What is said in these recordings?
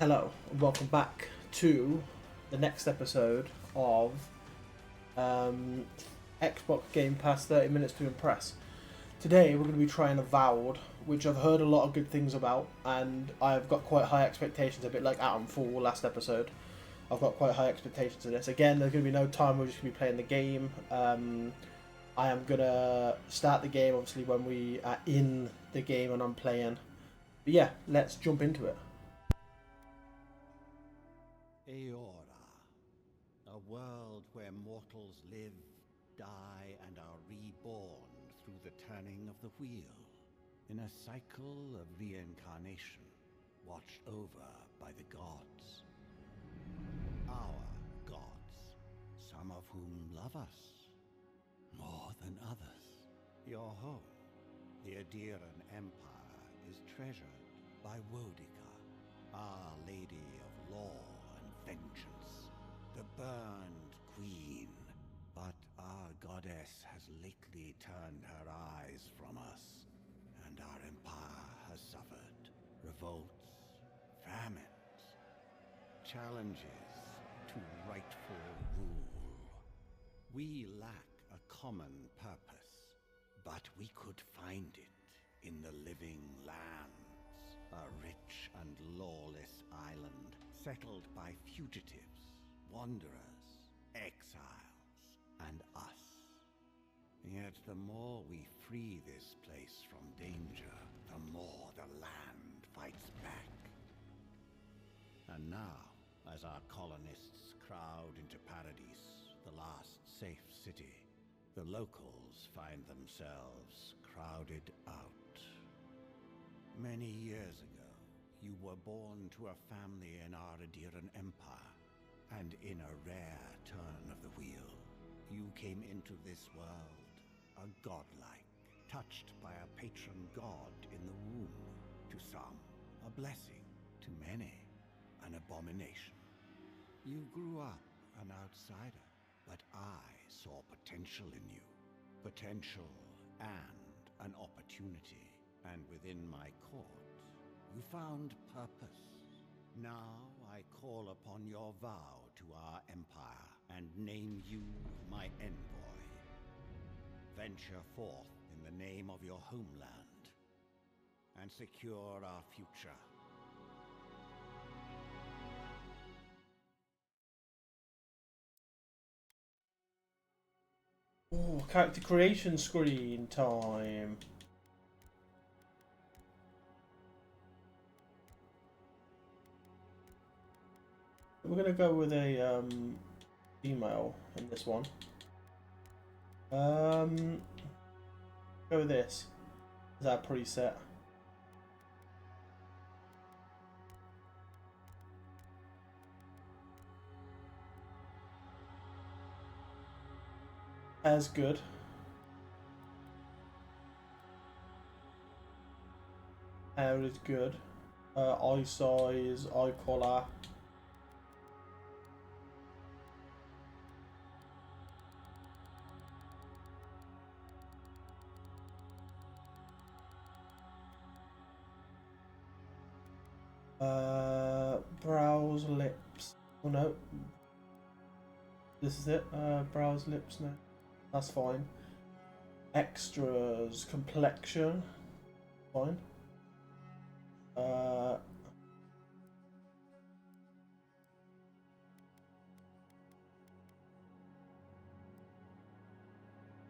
Hello, and welcome back to the next episode of um, Xbox Game Pass 30 Minutes to Impress. Today we're going to be trying Avowed, which I've heard a lot of good things about, and I've got quite high expectations, a bit like Atom Fall last episode. I've got quite high expectations of this. Again, there's going to be no time, we're just going to be playing the game. I am going to start the game, obviously, when we are in the game and I'm playing. But yeah, let's jump into it. Aora, a world where mortals live, die, and are reborn through the turning of the wheel, in a cycle of reincarnation, watched over by the gods. Our gods, some of whom love us more than others. Your home, the Adiran Empire, is treasured by Wodica, Our Lady of Law and Vengeance, the burned queen. But our goddess has lately turned her eyes from us, and our empire has suffered revolts, famines, challenges to rightful rule. We lack a common purpose, but we could find it in the living lands, a rich and lawless island settled by fugitives, wanderers, exiles, and us. Yet the more we free this place from danger, the more the land fights back. And now, as our colonists crowd into Paradise, the last safe city, the locals find themselves crowded out. Many years ago, you were born to a family in our Adiran Empire, and in a rare turn of the wheel, you came into this world, a godlike, touched by a patron god in the womb. To some, a blessing; to many, an abomination. You grew up an outsider, but I saw potential in you. Potential and an opportunity. And within my court, you found purpose. Now I call upon your vow to our empire and name you my envoy. Venture forth in the name of your homeland and secure our future. Oh, character creation screen time. We're gonna go with a email in this one. Go with this. Is that preset? As good. Hair is good. Eye size, eye color. Brows, lips. Oh no. This is it. Brows, lips, no. That's fine. Extras, complexion. Fine.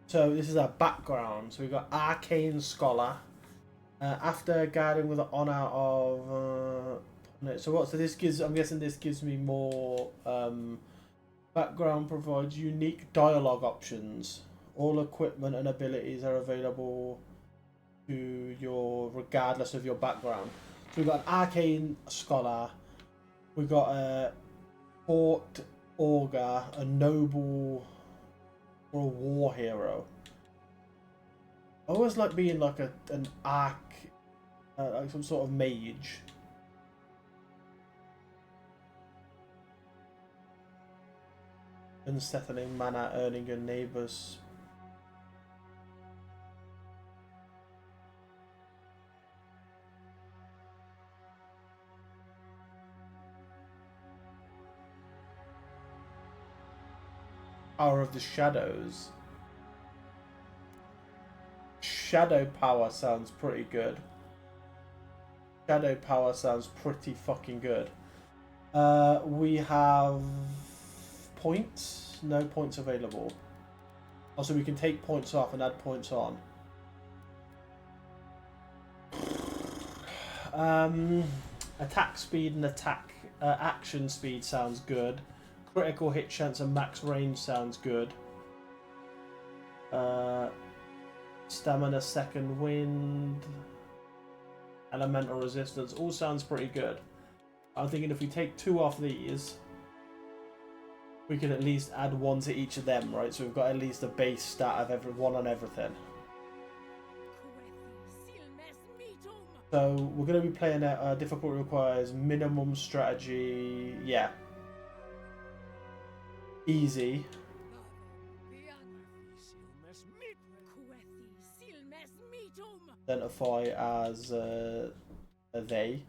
So this is our background. So we've got Arcane Scholar. After guarding with the honor of so what? So this gives. I'm guessing this gives me more. Background provides unique dialogue options. All equipment and abilities are available to your regardless of your background. So we've got an arcane scholar. We've got a court augur, a noble, or a war hero. I always like being like an arc, like some sort of mage. Unsettling mana, earning your neighbours. Power of the Shadows. Shadow Power sounds pretty good. Shadow Power sounds pretty fucking good. We have points. No points available. Also, we can take points off and add points on. Attack speed and action speed sounds good. Critical hit chance and max range sounds good. Stamina, second wind, elemental resistance, all sounds pretty good. I'm thinking if we take 2 off these, we can at least add 1 to each of them, right? So we've got at least a base stat of one on everything. So we're going to be playing at difficulty requires minimum strategy, yeah. Easy. Identify as they.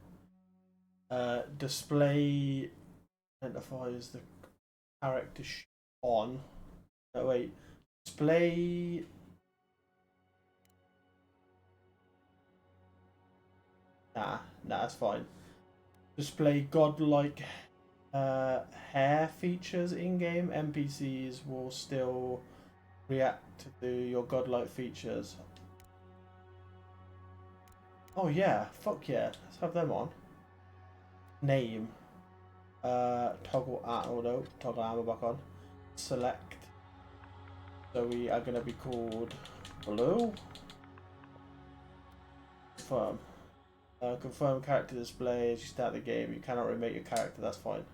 Display identifies the character on. No, wait. Display. Nah, that's fine. Display godlike hair features in game. NPCs will still react to your godlike features. Oh yeah, fuck yeah. Let's have them on. Name. Toggle armor back on. Select. So we are gonna be called Blue. Confirm. Confirm character display as you start the game. You cannot remake your character, that's fine.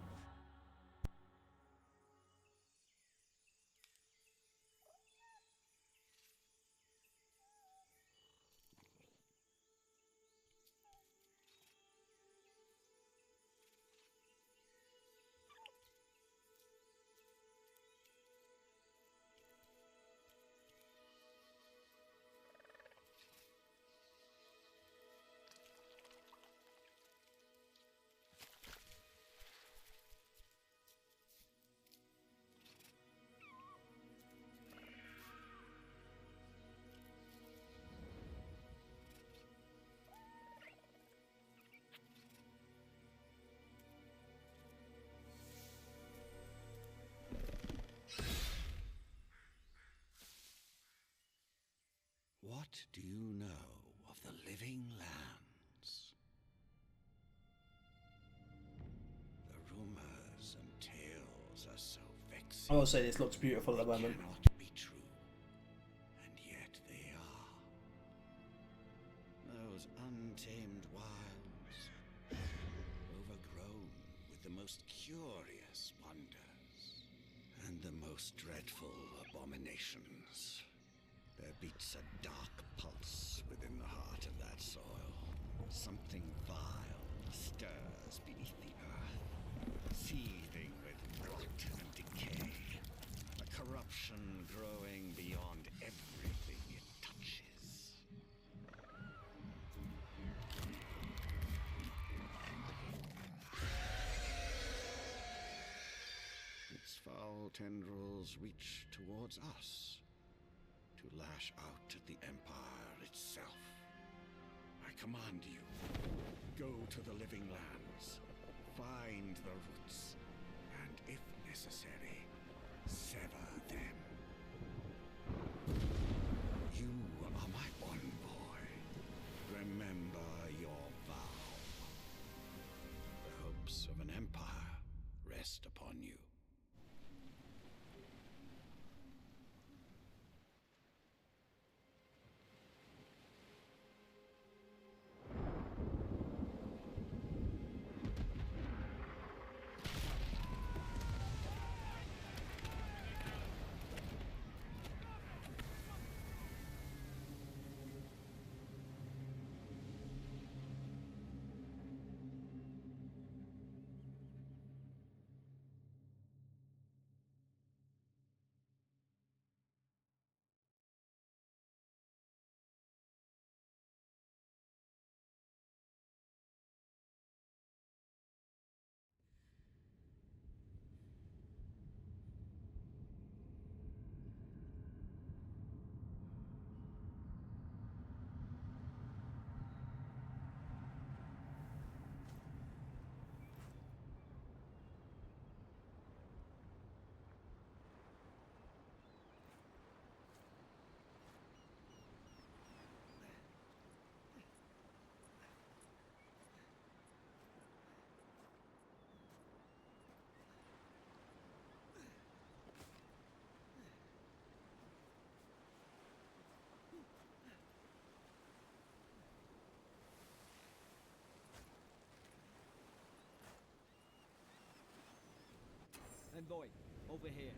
What do you know of the living lands? The rumors and tales are so vexing. I will say this looks beautiful at the moment. They cannot be true, and yet they are. Those untamed wilds, overgrown with the most curious wonders and the most dreadful abominations. There beats a dark pulse within the heart of that soil. Something vile stirs beneath the earth, seething with rot and decay. A corruption growing beyond everything it touches. Its foul tendrils reach towards us, to lash out at the Empire itself. I command you, go to the living lands, find the roots, and if necessary, sever them. You are my one boy. Remember your vow. The hopes of an empire rest upon you. Envoy, over here.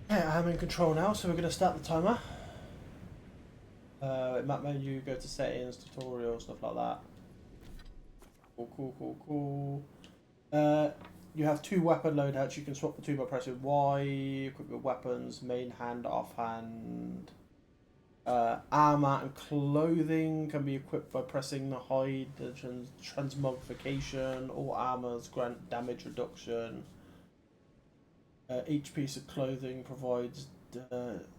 Yeah, I'm in control now, so we're going to start the timer. Map menu, go to settings, tutorial, stuff like that. Cool. You have 2 weapon loadouts. You can swap the 2 by pressing Y. Equip your weapons, main hand, offhand. Armor and clothing can be equipped by pressing the hide, transmogrification. All armors grant damage reduction. Each piece of clothing provides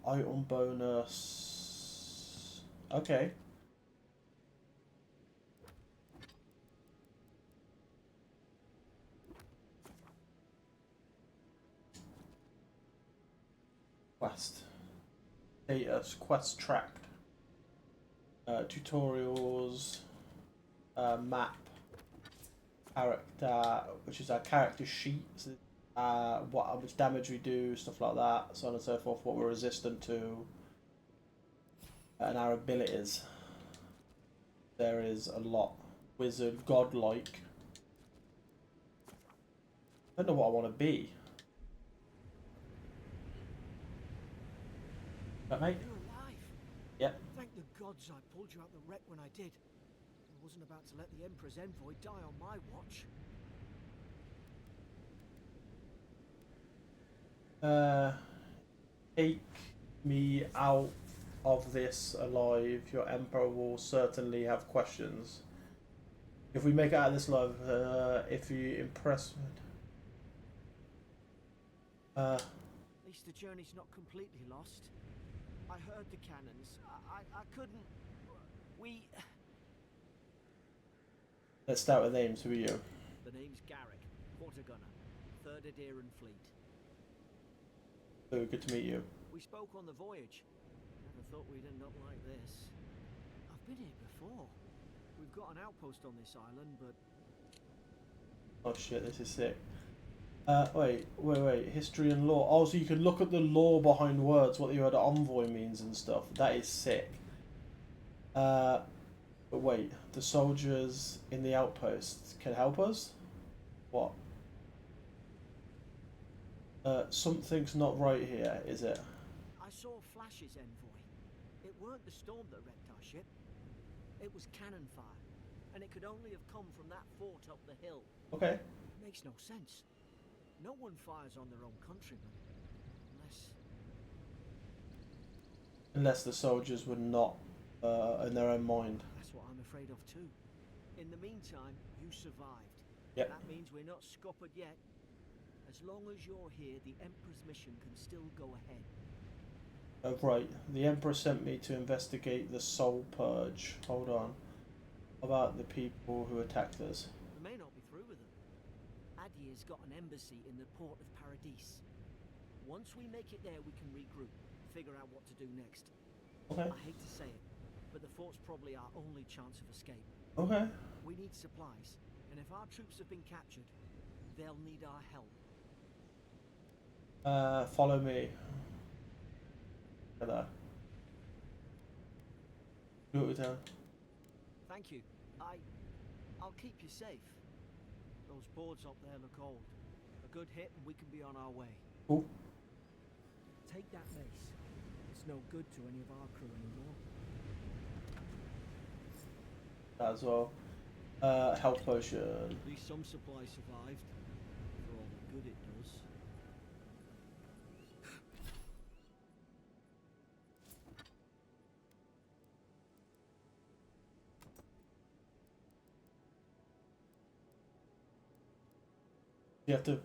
item bonus. Okay. Quest. Status. Quest tracked. Tutorials. Map. Character, which is our character sheet. So, how much damage we do, stuff like that, so on and so forth, what we're resistant to, and our abilities. There is a lot. Wizard, godlike. I don't know what I want to be. Right, mate? You're alive. Yep. Thank the gods I pulled you out the wreck when I did. I wasn't about to let the Emperor's envoy die on my watch. Take me out of this alive. Your Emperor will certainly have questions. If we make it out of this alive, if you impress... At least the journey's not completely lost. I heard the cannons. I couldn't... We... Let's start with names. Who are you? The name's Garrick, quarter gunner, 3rd Adairan Fleet. Oh, good to meet you. We spoke on the voyage. Never thought we'd end up like this. I've been here before. We've got an outpost on this island, but... Oh shit, this is sick. Wait. History and lore. Oh, so you can look at the lore behind words, what the word envoy means and stuff. That is sick. But wait, the soldiers in the outpost can help us? What? Something's not right here, is it? I saw flashes, envoy. It weren't the storm that wrecked our ship. It was cannon fire, and it could only have come from that fort up the hill. Okay. Makes no sense. No one fires on their own countrymen, Unless the soldiers were not in their own mind. That's what I'm afraid of too. In the meantime, you survived. Yep. That means we're not scuppered yet. As long as you're here, the Emperor's mission can still go ahead. Right. The Emperor sent me to investigate the Soul Purge. Hold on. About the people who attacked us. We may not be through with them. Adir's got an embassy in the port of Paradis. Once we make it there, we can regroup, figure out what to do next. Okay. I hate to say it, but the fort's probably our only chance of escape. Okay. We need supplies, and if our troops have been captured, they'll need our help. Follow me. There. Do what we do. Thank you. I'll keep you safe. Those boards up there look old. A good hit and we can be on our way. Cool. Take that base. It's no good to any of our crew anymore. That as well. Health potion. At least some supplies survived. For all the good it does. You have to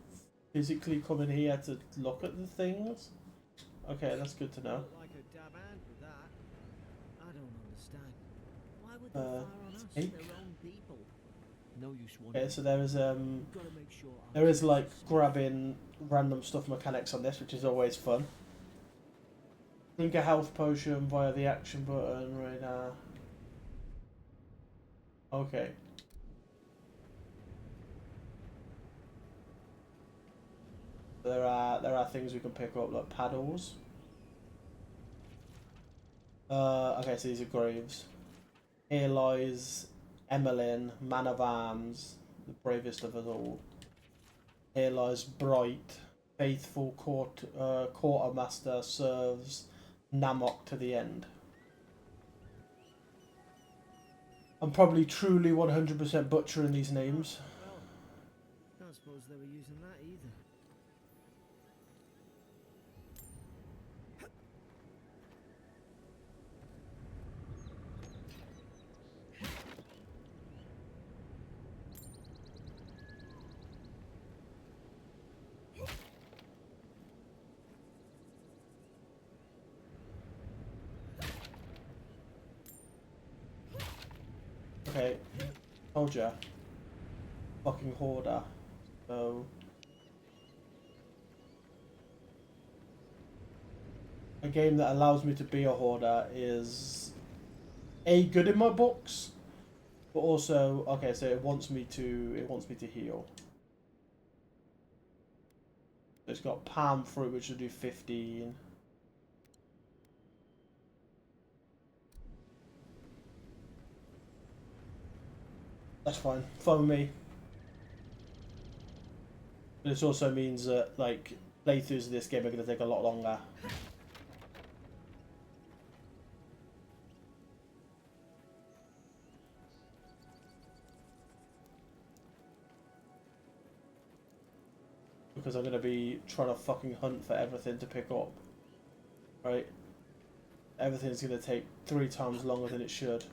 physically come in here to look at the things? Okay, that's good to know. Look like a dab hand with that. I don't understand. Why would they fire on us, snake? their own people? No use Okay, wondering. so there is Gotta make sure there is like grabbing random stuff mechanics on this, which is always fun. Drink a health potion via the action button right now. Okay. There are things we can pick up like paddles. Okay, so these are graves. Here lies Emmeline, man of arms, the bravest of us all. Here lies Bright, faithful quartermaster serves Namok to the end. I'm probably truly 100% butchering these names. Well, don't suppose they were using that either. Okay, told ya. Fucking hoarder. So a game that allows me to be a hoarder is good in my books, but also okay. So it wants me to heal. So it's got palm fruit, which will do 15. That's fine. Fine with me. But this also means that like playthroughs of this game are going to take a lot longer. Because I'm going to be trying to fucking hunt for everything to pick up. Right? Everything's going to take 3 times longer than it should.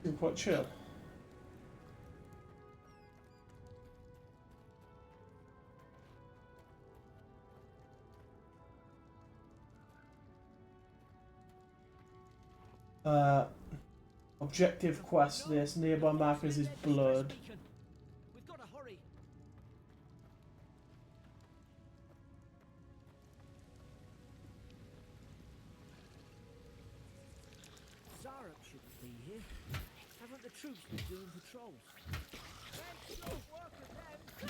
It's quite chill. Objective quest this. Nearby markers is blood. We've got to hurry. Zarup shouldn't be here. Haven't the troops been doing patrols? Let's not work at them.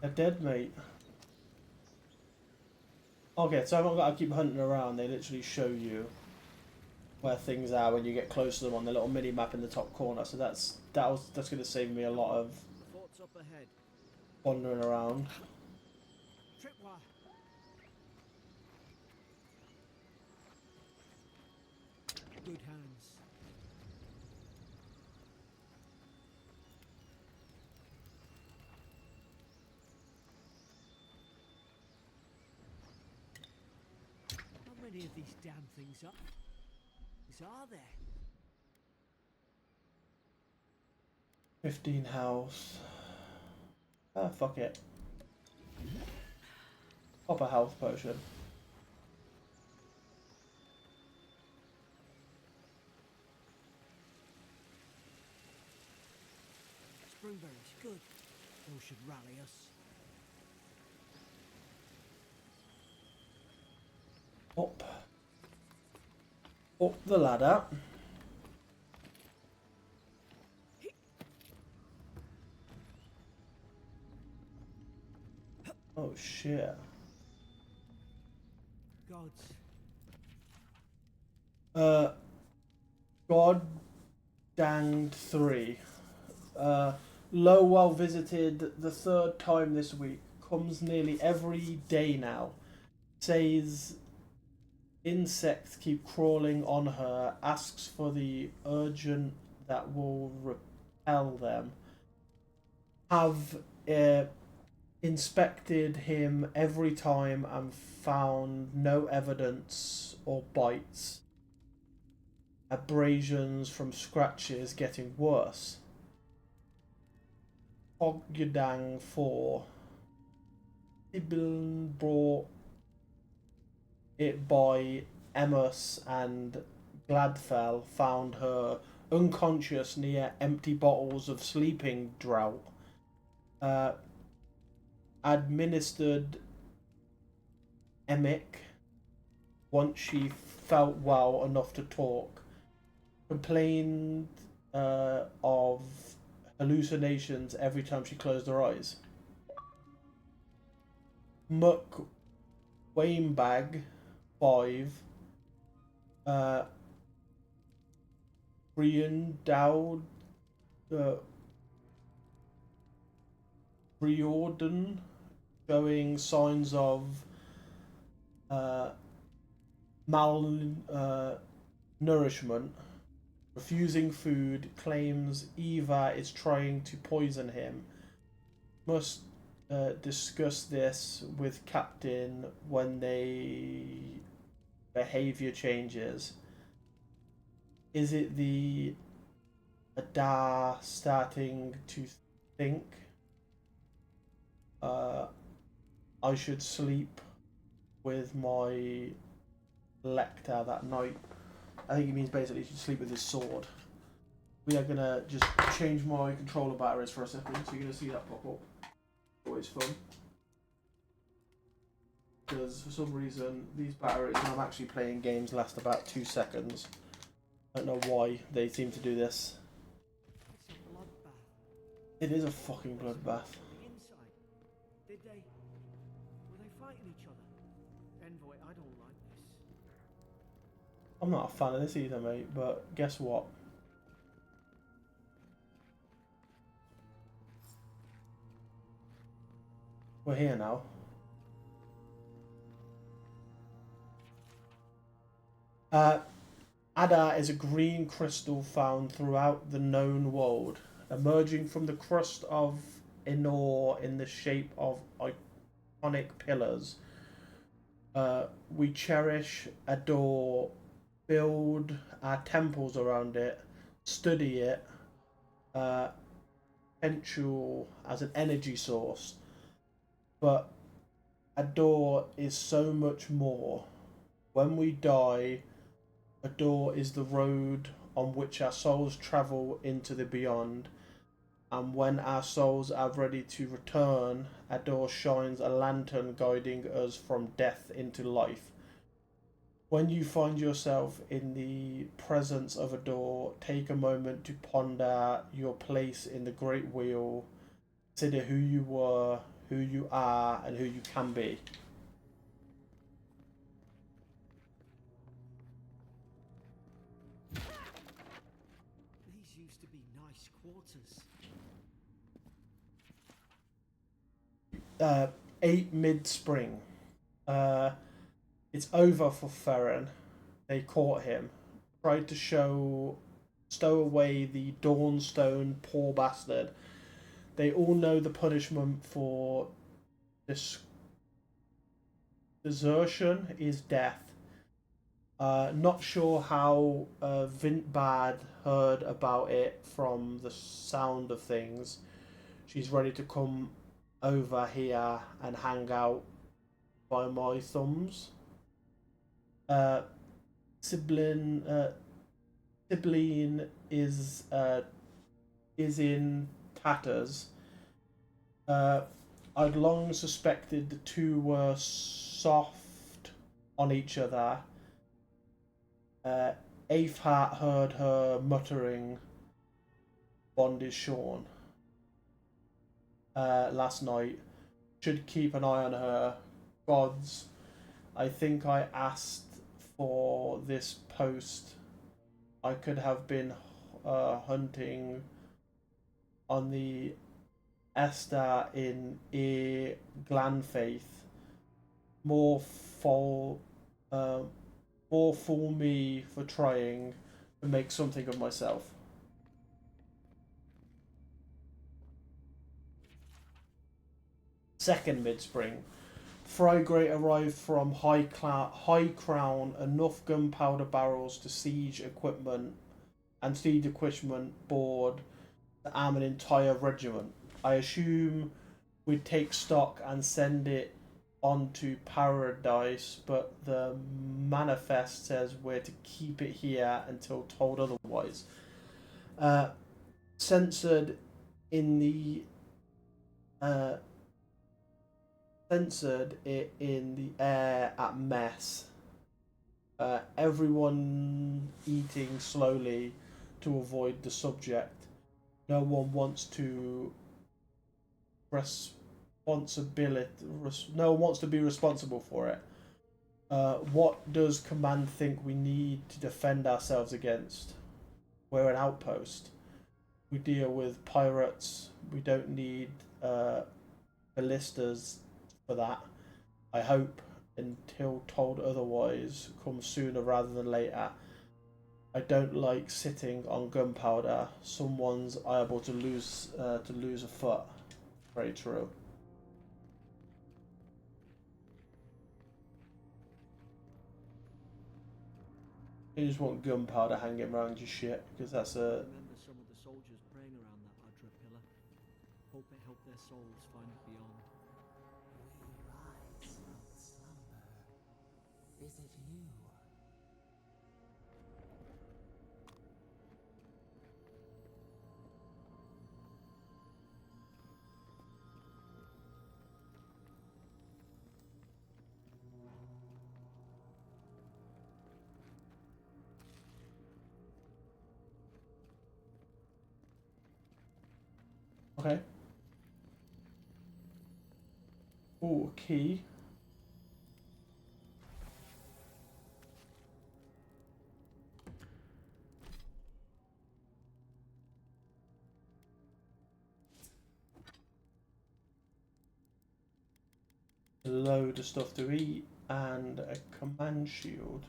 They're dead, mate. Okay, so I've not got to keep hunting around. They literally show you where things are when you get close to them on the little mini map in the top corner. So that's going to save me a lot of Fort's up ahead. wandering around. Tripwire. Good hands. How many of these damn things are there? 15 health. Ah, fuck it. Pop a health potion. Springberries, good. Those should rally us. Up the ladder. Oh shit. Gods. God danged 3. Low well visited the 3rd time this week. Comes nearly every day now. Says insects keep crawling on her. Asks for the urgent that will repel them. Have inspected him every time and found no evidence or bites. Abrasions from scratches getting worse. Ogyudang 4. Ibn brought it by Emmus and Gladfell found her unconscious near empty bottles of sleeping draught, administered emic once she felt well enough to talk, complained of hallucinations every time she closed her eyes. Muck Weinbag 5, Brian Dowd, Riordan, showing signs of malnourishment, refusing food, claims Eva is trying to poison him. Must discuss this with Captain when they behavior changes. Is it the Adar starting to think I should sleep with my Lecter that night? I think he means basically he should sleep with his sword. We are gonna just change my controller batteries for a second, so you're gonna see that pop up. Always fun. Because for some reason these batteries, when I'm actually playing games, last about 2 seconds. I don't know why they seem to do this. It's a bloodbath. It is a fucking bloodbath. The inside. Were they fighting each other? Envoy, I don't like this. I'm not a fan of this either, mate, but guess what? We're here now. Adar is a green crystal found throughout the known world, emerging from the crust of Enor in the shape of iconic pillars. We cherish, adore, build our temples around it, study it, potential as an energy source. But adore is so much more. When we die, adore is the road on which our souls travel into the beyond. And when our souls are ready to return, adore shines a lantern guiding us from death into life. When you find yourself in the presence of adore, take a moment to ponder your place in the great wheel. Consider who you were, who you are, and who you can be. These used to be nice quarters. 8 mid-spring. It's over for Ferren. They caught him. Tried to stow away the Dawnstone, poor bastard. They all know the punishment for this desertion is death. Not sure how Vintbad heard about it from the sound of things. She's ready to come over here and hang out by my thumbs. Sibling is in tatters. I'd long suspected the two were soft on each other. Aifhat heard her muttering, "Bond is shorn," last night. Should keep an eye on her. Gods, I think I asked for this post. I could have been hunting on the Esther in Glanfaith. More fool me for trying to make something of myself. Second mid-spring. Frygate arrived from High Crown enough gunpowder barrels to siege equipment board to arm an entire regiment. I assume we'd take stock and send it onto paradise, but the manifest says we're to keep it here until told otherwise. Censored in the censored it in the air at mess. Everyone eating slowly to avoid the subject. No one wants to responsibility. No one wants to be responsible for it. What does command think we need to defend ourselves against? We're an outpost. We deal with pirates. We don't need ballistas for that. I hope until told otherwise comes sooner rather than later. I don't like sitting on gunpowder. Someone's liable to lose a foot. Very true. You just want gunpowder hanging around your shit because that's a. Remember some of the soldiers praying around that Adra pillar. Hope it helped their souls find beyond. We rise from slumber. Is it you? Okay. Oh, key. A load of stuff to eat and a command shield.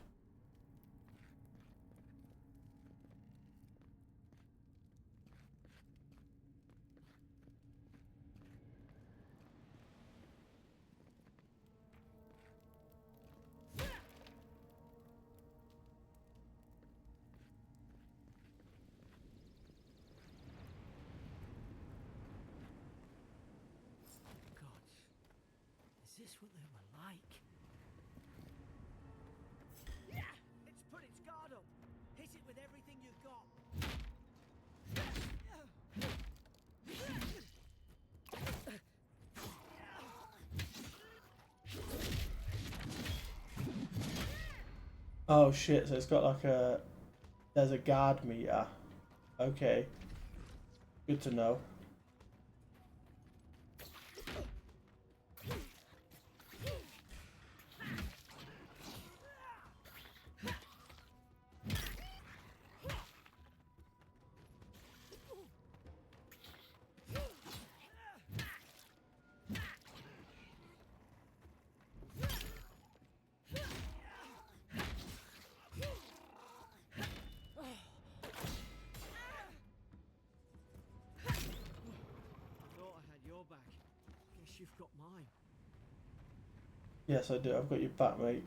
Gods, is this what they were like? Yeah! It's put its guard up! Hit it with everything you've got! Oh shit, so it's got like a. There's a guard meter. Okay. Good to know. Back. Guess you've got mine. Yes, I do. I've got your back, mate.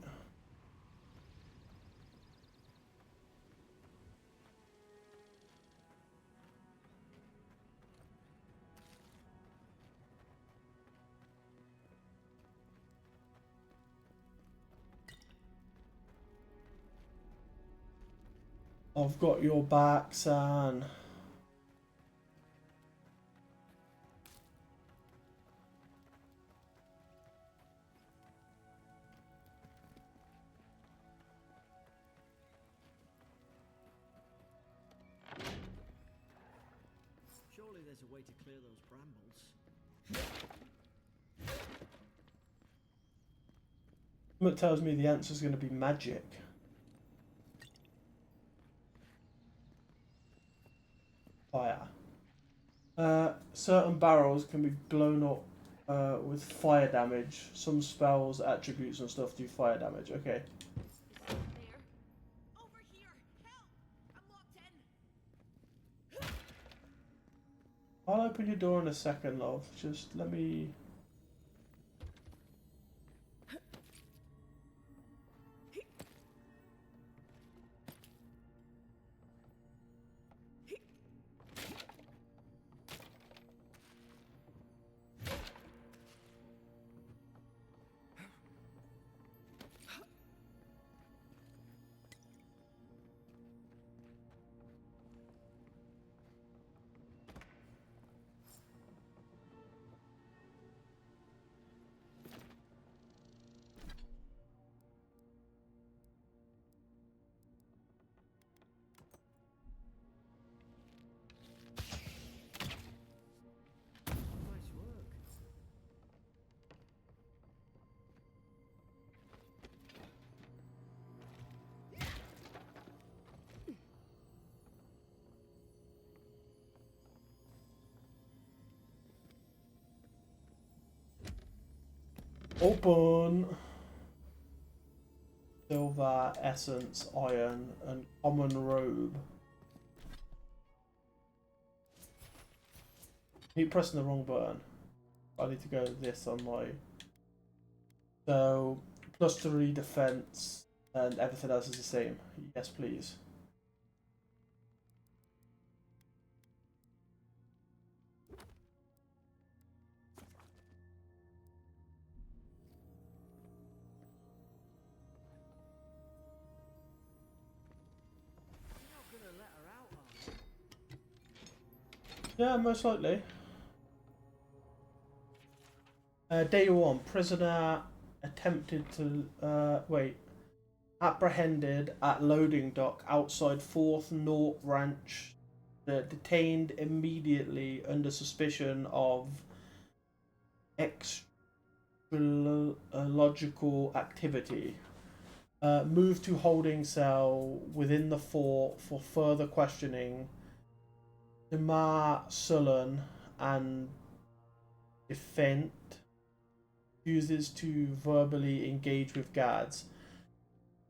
I've got your back, son. Surely there's a way to clear those brambles. It tells me the answer is going to be magic. Fire. Certain barrels can be blown up with fire damage. Some spells, attributes, and stuff do fire damage. Okay. There. Over here. Help! I'm locked in. I'll open your door in a second, love. Just let me. Open. Silver, essence, iron, and common robe. Keep pressing the wrong button. I need to go this on my. So, +3 defense, and everything else is the same. Yes, please. You're not gonna let her out, are you? Yeah, most likely. Day 1, prisoner attempted to apprehended at loading dock outside 4th North Ranch. Detained immediately under suspicion of extralogical activity. Moved to holding cell within the fort for further questioning. Demar Sullen and Defent uses to verbally engage with guards.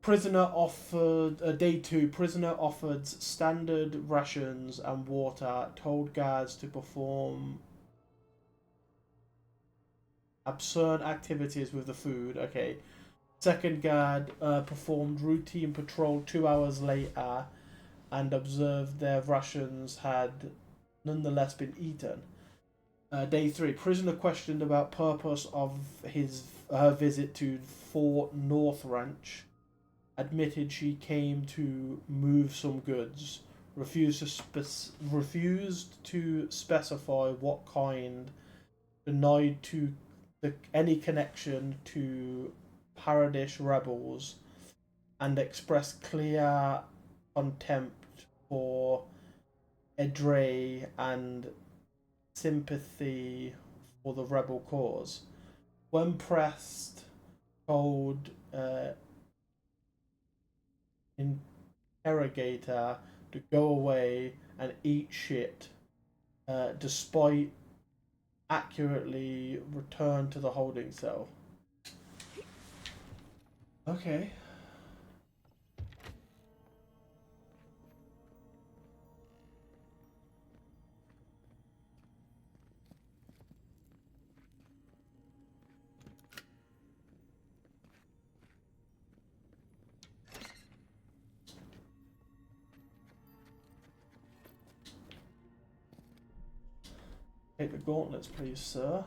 Prisoner offered day 2. Prisoner offered standard rations and water. Told guards to perform absurd activities with the food. Okay. Second guard performed routine patrol 2 hours later and observed their rations had nonetheless been eaten. Day 3. Prisoner questioned about purpose of her visit to Fort North Ranch. Admitted she came to move some goods. Refused to specify what kind. Denied to any connection to Paradish rebels, and expressed clear contempt for Edrei and sympathy for the rebel cause. When pressed, told interrogator to go away and eat shit, despite accurately return to the holding cell. Okay. Take the gauntlets, please, sir.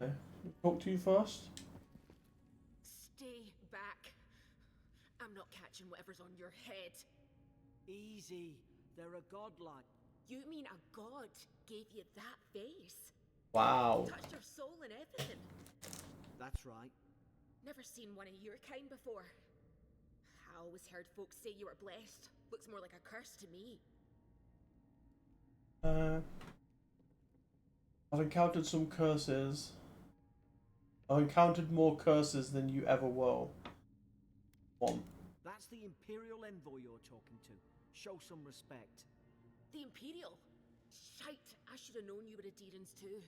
Okay. Talk to you first. Stay back. I'm not catching whatever's on your head. Easy. They're a godlike. You mean a god gave you that face? Wow. Touched your soul and everything. That's right. Never seen one of your kind before. I always heard folks say you were blessed. Looks more like a curse to me. I've encountered some curses. I've encountered more curses than you ever will. One. That's the Imperial envoy you're talking to. Show some respect. The Imperial? Shite, I should have known you were a Deerans too.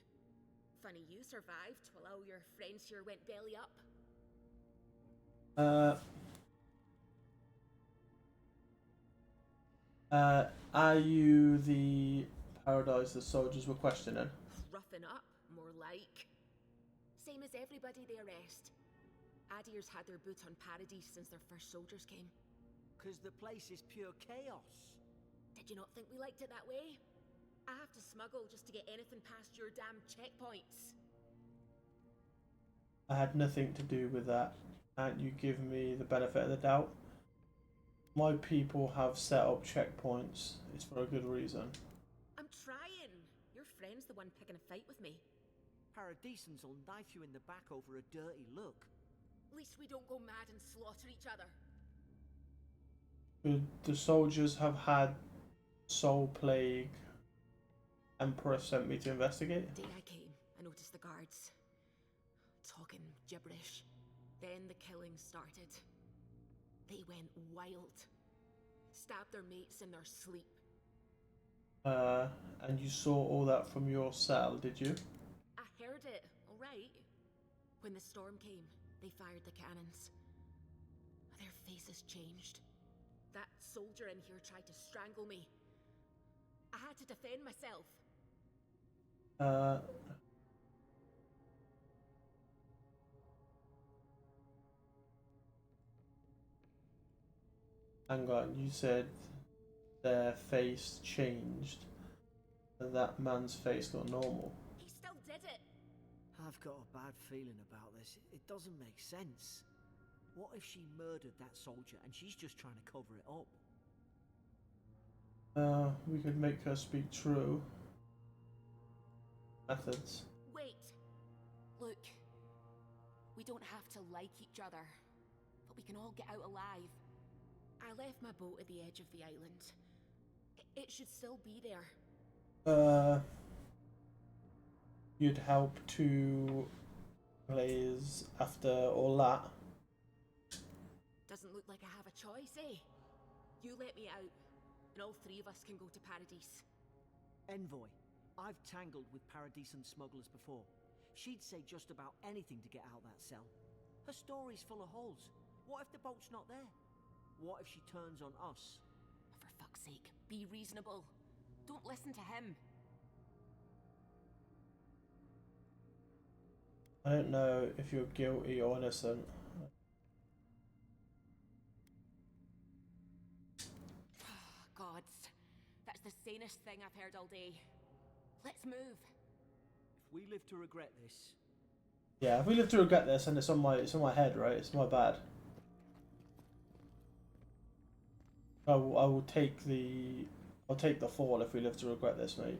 Funny you survived while all your friends here went belly up. Are you the paradise the soldiers were questioning? Roughing up, more like. Same as everybody they arrest. Adir's had their boot on Paradise since their first soldiers came. 'Cause the place is pure chaos. Did you not think we liked it that way? I have to smuggle just to get anything past your damn checkpoints. I had nothing to do with that. Can't you give me the benefit of the doubt? My people have set up checkpoints. It's for a good reason. I'm trying. Your friend's the one picking a fight with me. Paradisans will knife you in the back over a dirty look. At least we don't go mad and slaughter each other. Could the soldiers have had soul plague Emperor sent me to investigate. The day I came, I noticed the guards talking gibberish. Then the killings started. They went wild. Stabbed their mates in their sleep. And you saw all that from your cell, did you? I heard it, alright. When the storm came, they fired the cannons. Their faces changed. That soldier in here tried to strangle me. I had to defend myself. Hang on, you said their face changed, and that man's face got normal. He still did it. I've got a bad feeling about this. It doesn't make sense. What if she murdered that soldier and she's just trying to cover it up? We could make her speak true. Methods. Wait. Look. We don't have to like each other, but we can all get out alive. I left my boat at the edge of the island. It should still be there. You'd help to Blaze after all that. Doesn't look like I have a choice, eh? You let me out, and all three of us can go to Paradise. Envoy, I've tangled with Paradisant smugglers before. She'd say just about anything to get out that cell. Her story's full of holes. What if the boat's not there? What if she turns on us? For fuck's sake, be reasonable. Don't listen to him. I don't know if you're guilty or innocent. Gods, that's the sanest thing I've heard all day. Let's move. If we live to regret this... Yeah, if we live to regret this, and it's on my head, right? It's my bad. I'll take the fall if we live to regret this, mate.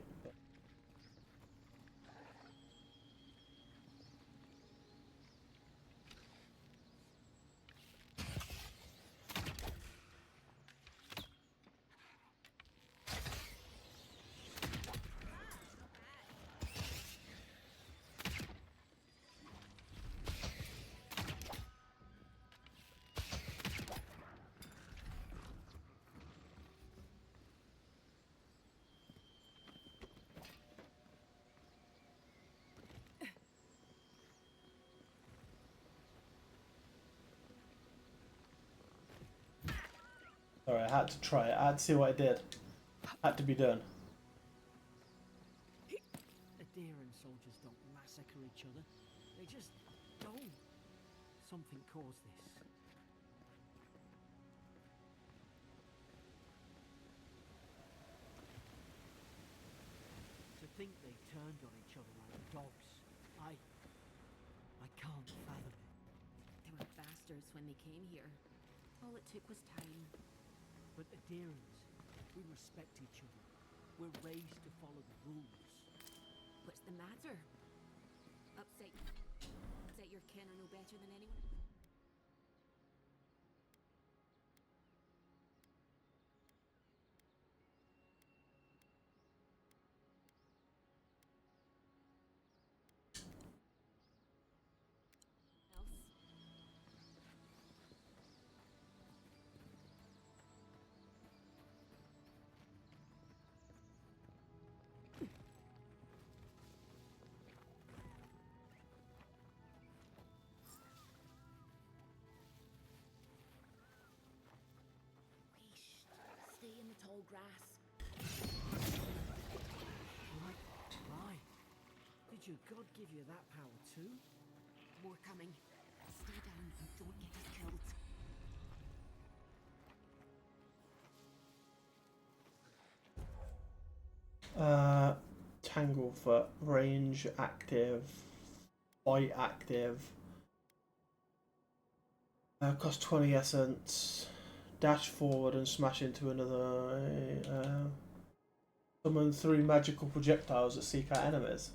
Sorry, I had to try it. I had to see what it did. Had to be done. Adherent soldiers don't massacre each other. They just don't. Something caused this. To think they turned on each other like dogs. I can't fathom it. They were bastards when they came here. All it took was time. But adherents, we respect each other. We're raised to follow the rules. What's the matter? Upset your kin are no better than anyone? Stay in the tall grass. Why? Did your god give you that power too? More coming. Stay down and don't get us killed. Tanglefoot, range active, fight active. Cost 20 essence. Dash forward and smash into another. Summon 3 magical projectiles that seek out enemies.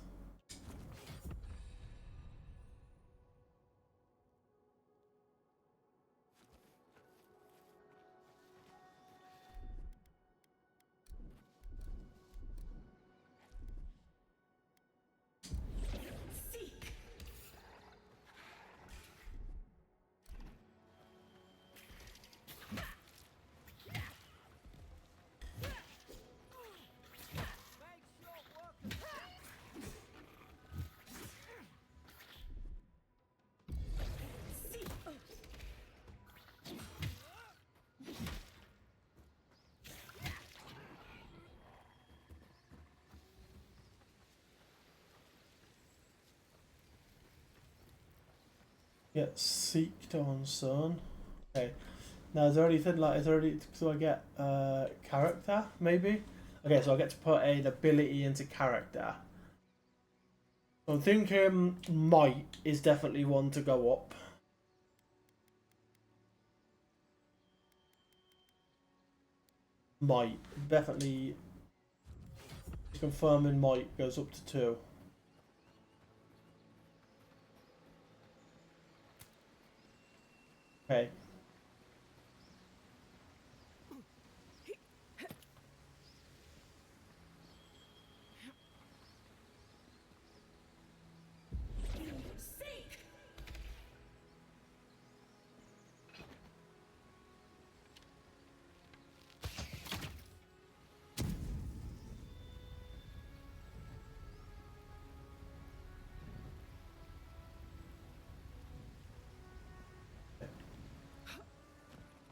Get seeked on, son. Okay. Now, is there anything like, so I get character, maybe? Okay, so I get to put an ability into character. So I'm thinking might is definitely one to go up. Might. Definitely confirming might goes up to 2. Okay.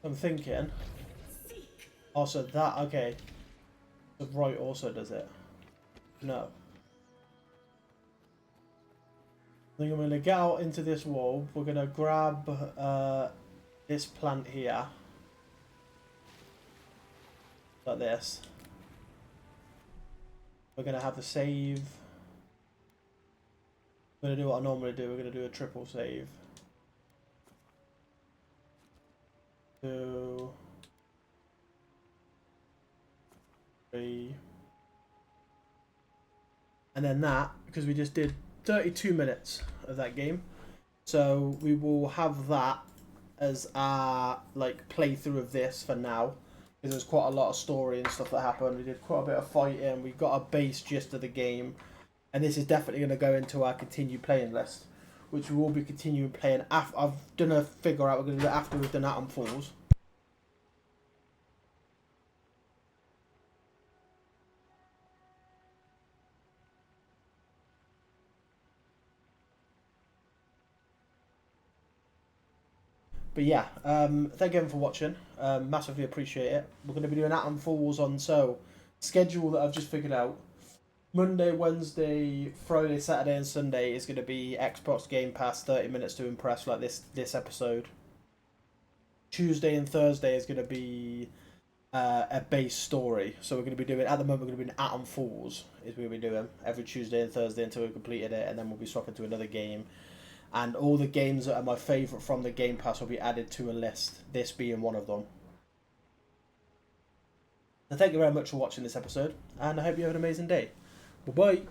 I'm thinking. Also that, okay. The right also does it. No. I think I'm going to get out into this wall. We're going to grab this plant here. Like this. We're going to have the save. We're going to do what I normally do. We're going to do a triple save. 2, 3. And then that, because we just did 32 minutes of that game. So we will have that as our like playthrough of this for now. Because there's quite a lot of story and stuff that happened. We did quite a bit of fighting. We got a base gist of the game. And this is definitely going to go into our continued playing list. Which we will be continuing playing. I've done a figure out we're going to do it after we've done Atom Falls. But yeah, thank you everyone for watching. Massively appreciate it. We're going to be doing Atom Falls on schedule that I've just figured out. Monday, Wednesday, Friday, Saturday, and Sunday is going to be Xbox Game Pass 30 minutes to impress, like this episode. Tuesday and Thursday is going to be a base story. So we're going to be doing, at the moment, we're going to be doing Atom Falls, is what we'll be doing every Tuesday and Thursday until we've completed it, and then we'll be swapping to another game. And all the games that are my favourite from the Game Pass will be added to a list, this being one of them. So thank you very much for watching this episode, and I hope you have an amazing day. Bye-bye.